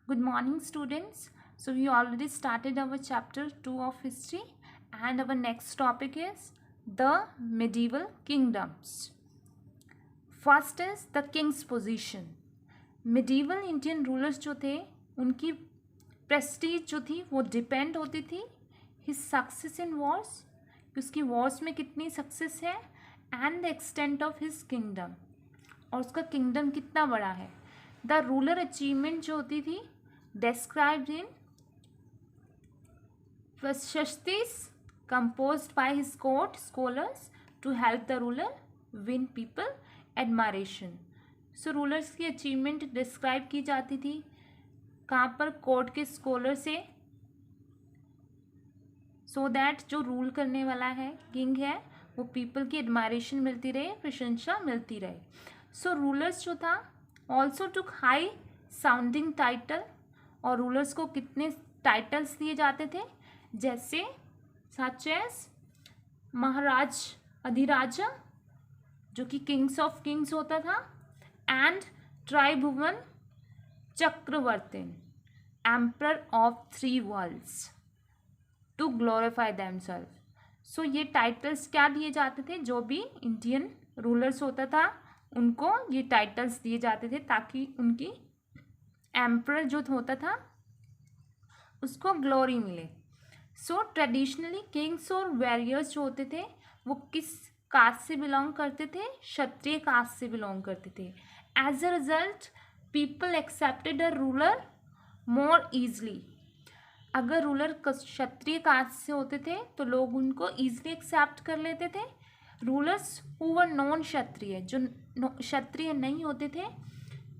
Good morning, students. So, we already started our chapter 2 of history, and our next topic is the medieval kingdoms. First is the king's position. medieval Indian rulers जो थे उनकी Prestige जो थी वो depend होती थी his success in Wars, उसकी Wars में कितनी सक्सेस है, and the extent of his kingdom, और उसका किंगडम कितना बड़ा है. द रूलर अचीवमेंट जो होती थी described in Prashastis composed by his court scholars to help the ruler win people admiration. So rulers की अचीवमेंट डिस्क्राइब की जाती थी कहाँ पर, कोर्ट के स्कॉलर से, सो दैट जो रूल करने वाला है किंग है वो पीपल की एडमायरेशन मिलती रहे, प्रशंसा मिलती रहे. सो रूलर्स जो था also took high sounding title, और रूलर्स को कितने टाइटल्स दिए जाते थे, जैसे सच एज महाराज अधिराजा जो कि किंग्स ऑफ किंग्स होता था, and Tribhuvan Chakravartin emperor of 3 worlds to glorify themselves. So ये टाइटल्स क्या दिए जाते थे, जो भी इंडियन रूलर्स होता था उनको ये टाइटल्स दिए जाते थे ताकि उनकी एम्परर जो होता था उसको ग्लोरी मिले. सो ट्रेडिशनली किंग्स और वॉरियर्स जो होते थे वो किस कास्ट से बिलोंग करते थे, क्षत्रिय कास्ट से बिलोंग करते थे. As a result people accepted a ruler more easily. अगर रूलर क्षत्रिय कास्ट से होते थे तो लोग उनको ईजिली एक्सेप्ट कर लेते थे. रूलर्स हु वर नॉन क्षत्रिय, जो क्षत्रिय नहीं होते थे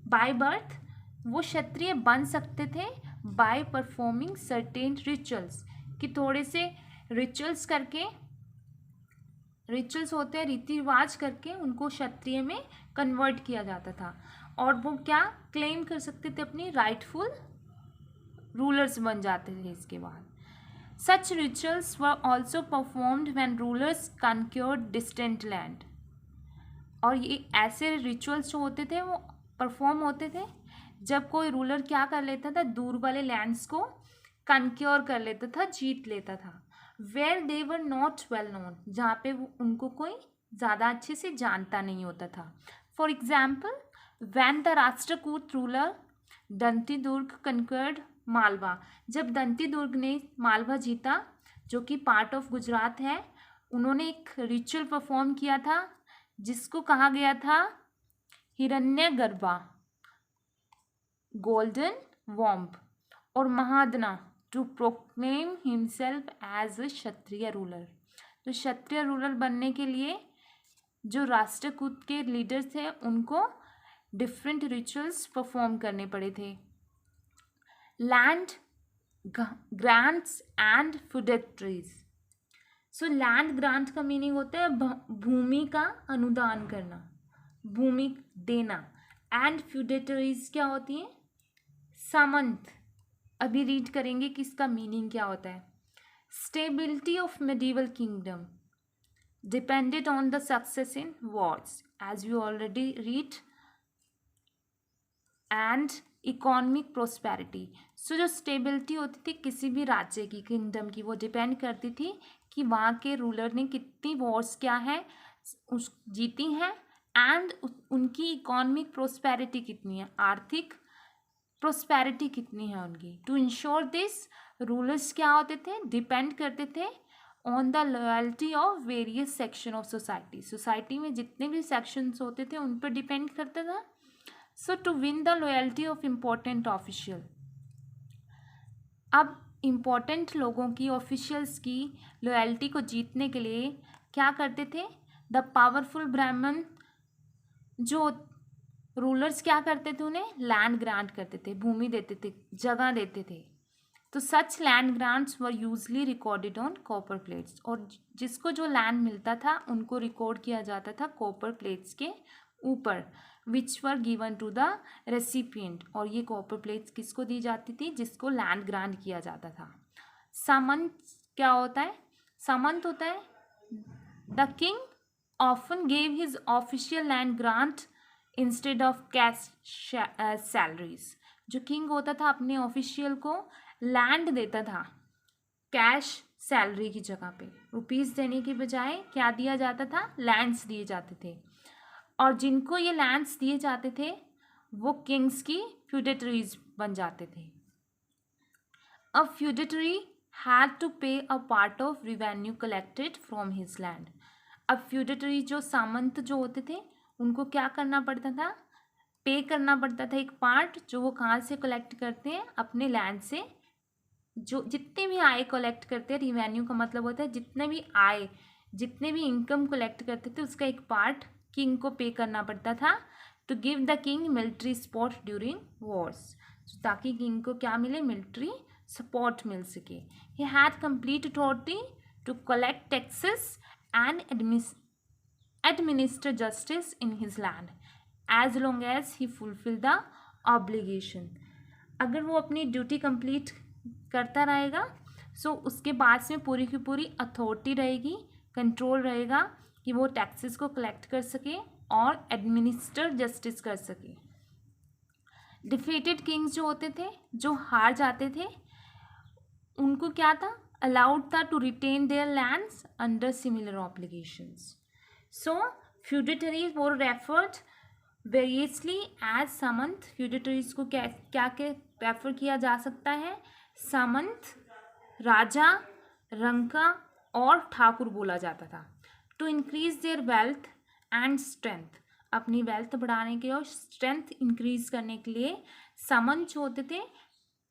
बाय बर्थ, वो क्षत्रिय बन सकते थे बाय परफॉर्मिंग सर्टेन रिचुअल्स, कि थोड़े से रिचुअल्स करके, रिचुअल्स होते हैं रीति रिवाज करके उनको क्षत्रिय में कन्वर्ट किया जाता था, और वो क्या क्लेम कर सकते थे, अपनी राइटफुल रूलर्स बन जाते थे. इसके बाद such rituals were also performed when rulers conquered distant land, और ये ऐसे रिचुअल्स जो होते थे वो परफॉर्म होते थे जब कोई रूलर क्या कर लेता था, दूर वाले लैंड्स को कन्क्योर कर लेता था, जीत लेता था. Where they were not well known, जहाँ पे उनको कोई ज़्यादा अच्छे से जानता नहीं होता था. For example when the Rashtrakuta ruler Danti Durga conquered Malwa, जब दंती दुर्ग ने मालवा जीता जो कि पार्ट ऑफ गुजरात है, उन्होंने एक रिचुअल परफॉर्म किया था जिसको कहा गया था हिरण्यगर्भा, गोल्डन वॉम्ब, और mahadana to proclaim himself as a Kshatriya ruler. तो क्षत्रिय रूलर बनने के लिए जो राष्ट्रकूट के लीडर्स थे उनको डिफरेंट रिचुअल्स परफॉर्म करने पड़े थे. Land grants and feudatories. So land grant का मीनिंग होता है भूमि का अनुदान करना, भूमि देना. एंड फ्यूडेटरीज क्या होती है, सामंत. अभी रीड करेंगे कि इसका मीनिंग क्या होता है. Stability of medieval kingdom depended on the success in wars, as you already read, and economic prosperity. So जो स्टेबिलिटी होती थी किसी भी राज्य की, किंगडम की, वो डिपेंड करती थी कि वहाँ के रूलर ने कितनी वॉर्स क्या है उस जीती हैं, एंड उनकी इकोनॉमिक प्रोस्पेरिटी कितनी है, आर्थिक प्रोस्पेरिटी कितनी है उनकी. टू इंश्योर दिस रूलर्स क्या होते थे, डिपेंड करते थे on the loyalty of various section of society. Society में जितने भी सेक्शंस होते थे उन पर डिपेंड करता था. So to win the loyalty of important official, अब इम्पोर्टेंट लोगों की, ऑफिशियल्स की लॉयल्टी को जीतने के लिए क्या करते थे, द पावरफुल ब्राह्मण जो रूलर्स क्या करते थे, उन्हें लैंड ग्रांट करते थे, भूमि देते थे, जगह देते थे. तो such land grants were usually recorded on copper plates, और जिसको जो लैंड मिलता था उनको रिकॉर्ड किया जाता था कॉपर प्लेट्स के ऊपर, which were given to the recipient. और ये कॉपर प्लेट्स किसको दी जाती थी, जिसको लैंड ग्रांट किया जाता था. सामंत क्या होता है, सामंत होता है the king often gave his official land grant instead of cash salaries. जो किंग होता था अपने ऑफिशियल को लैंड देता था कैश सैलरी की जगह पे। रुपीस देने की बजाय क्या दिया जाता था, लैंड्स दिए जाते थे। और जिनको ये लैंड्स दिए जाते थे वो किंग्स की फ्यूडेटरीज बन जाते थे। अ फ्यूडेटरी हैड टू पे a part of revenue collected from his land. अब फ्यूडेटरी जो सामंत जो होते थे उनको क्या करना पड़ता था, पे करना पड़ता था एक पार्ट, जो वो कहाँ से कलेक्ट करते हैं, अपने लैंड से। जो जितने भी आय कलेक्ट करते हैं, रिवेन्यू का मतलब होता है जितने भी आय, जितने भी इनकम कलेक्ट करते थे उसका एक पार्ट किंग को पे करना पड़ता था to give the king military support during wars, ताकि किंग को क्या मिले, मिलिट्री सपोर्ट मिल सके। He had complete authority to collect taxes and administer justice in his land as long as he fulfill the obligation। अगर वो अपनी duty complete करता रहेगा सो उसके पास में पूरी की पूरी अथॉरिटी रहेगी, कंट्रोल रहेगा कि वो टैक्सेस को कलेक्ट कर सके और एडमिनिस्टर जस्टिस कर सके। डिफीटेड किंग्स जो होते थे, जो हार जाते थे, उनको क्या था, अलाउड था to retain their lands under similar obligations. So feudatories वो referred variously as samanta. Feudatories को क्या क्या के रेफर किया जा सकता है, सामंत, राजा, रंका और ठाकुर बोला जाता था। To increase their wealth and strength, अपनी वेल्थ बढ़ाने के लिए और स्ट्रेंथ इंक्रीज करने के लिए सामंत जो होते थे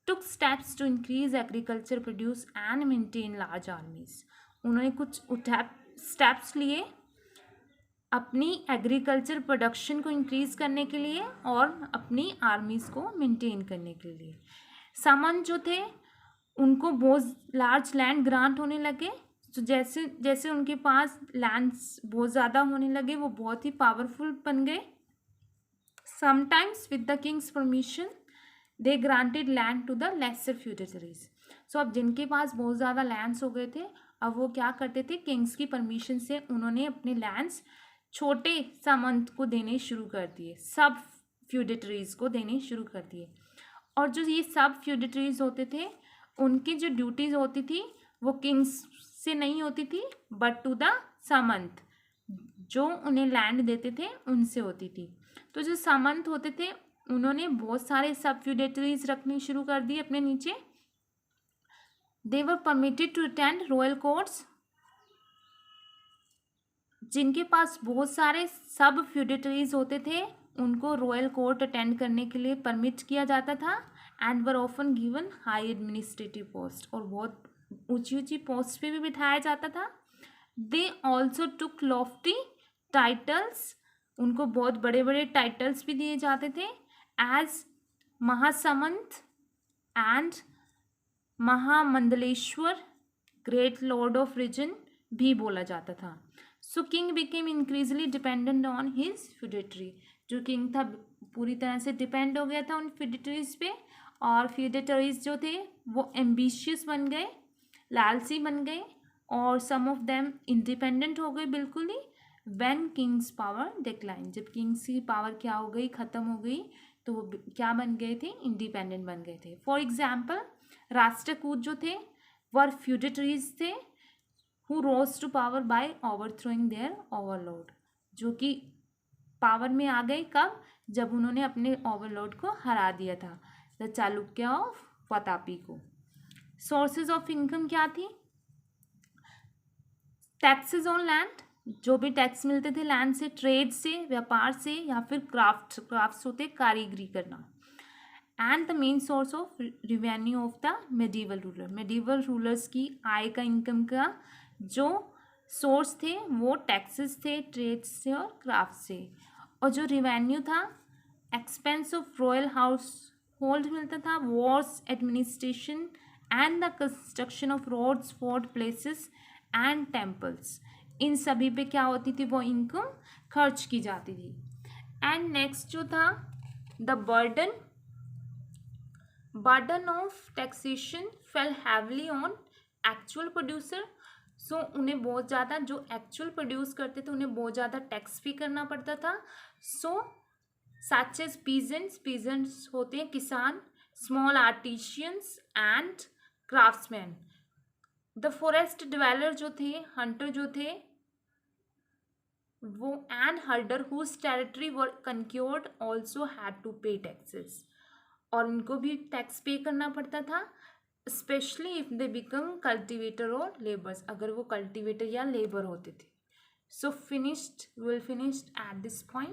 took steps to increase agriculture produce and maintain large armies. उन्होंने कुछ स्टेप्स लिए अपनी एग्रीकल्चर प्रोडक्शन को इंक्रीज करने के लिए और अपनी आर्मीज को मेंटेन करने के लिए। सामंत जो थे उनको बहुत लार्ज लैंड ग्रांट होने लगे, तो जैसे जैसे उनके पास लैंड्स बहुत ज़्यादा होने लगे वो बहुत ही पावरफुल बन गए। Sometimes with the king's permission they granted land to the lesser feudatories. So अब जिनके पास बहुत ज़्यादा लैंड्स हो गए थे अब वो क्या करते थे, किंग्स की परमिशन से उन्होंने अपने लैंड्स छोटे सामंत को देने शुरू कर दिए, सब फ्यूडेटरीज को देने शुरू कर दिए। और जो ये सब फ्यूडेटरीज होते थे उनकी जो ड्यूटीज होती थी वो किंग्स से नहीं होती थी बट टू द सामंत, जो उन्हें लैंड देते थे उनसे होती थी। तो जो सामंत होते थे उन्होंने बहुत सारे सब फ्यूडेटरीज रखने शुरू कर दिए अपने नीचे। They were permitted to attend royal courts. जिनके पास बहुत सारे सब फ्यूडेटरीज होते थे उनको रॉयल कोर्ट अटेंड करने के लिए परमिट किया जाता था and were often given high administrative post, और बहुत ऊंची ऊंची पोस्ट पे भी बिठाया जाता था। They also took lofty titles, उनको बहुत बड़े बड़े टाइटल्स भी दिए जाते थे as Mahasamanta and Mahamandaleshwar, great lord of region भी बोला जाता था। So king became increasingly dependent on his feudatory. जो किंग था पूरी तरह से डिपेंड हो गया था उन फ्यूडेटरीज पे, और फ्यूडेटरीज जो थे वो एम्बिशियस बन गए, लालची बन गए, और सम ऑफ देम इंडिपेंडेंट हो गए बिल्कुल ही। व्हेन किंग्स पावर डिक्लाइन, जब किंग्स की पावर क्या हो गई, ख़त्म हो गई, तो वो क्या बन गए थे, इंडिपेंडेंट बन गए थे। फॉर एग्जाम्पल राष्ट्रकूट जो थे वर फ्यूडेटरीज थे who rose to power by overthrowing their overlord, जो कि पावर में आ गए कब, जब उन्होंने अपने ओवरलॉर्ड को हरा दिया था, द चालुक्य ऑफ वातापी को। सोर्सेज ऑफ इनकम क्या थी, टैक्सेस ऑन लैंड, जो भी टैक्स मिलते थे लैंड से, ट्रेड से, व्यापार से, या फिर क्राफ्ट्स होते, कारीगरी करना। And the main source of revenue of the medieval ruler, medieval rulers की आय का, इनकम का जो सोर्स थे वो टैक्सेस थे, ट्रेड से और क्राफ्ट से। और जो रिवेन्यू था expense of royal household मिलता था, wars administration and the construction of roads, fort, palaces and temples, इन सभी पे क्या होती थी, वो इनकम खर्च की जाती थी। एंड नेक्स्ट जो था the burden of taxation fell heavily on actual producer. So उन्हें बहुत ज़्यादा, जो एक्चुअल प्रोड्यूस करते थे उन्हें बहुत ज़्यादा टैक्स भी करना पड़ता था। So such as peasants, peasants होते हैं किसान, small artisans and craftsmen. The forest dweller जो थे, हंटर जो थे वो, and herder whose territory were conquered also had to pay taxes, और इनको भी टैक्स पे करना पड़ता था, specially if they become cultivator और लेबर्स, अगर वो कल्टिवेटर या लेबर होते थे। So finished, will finished at this point.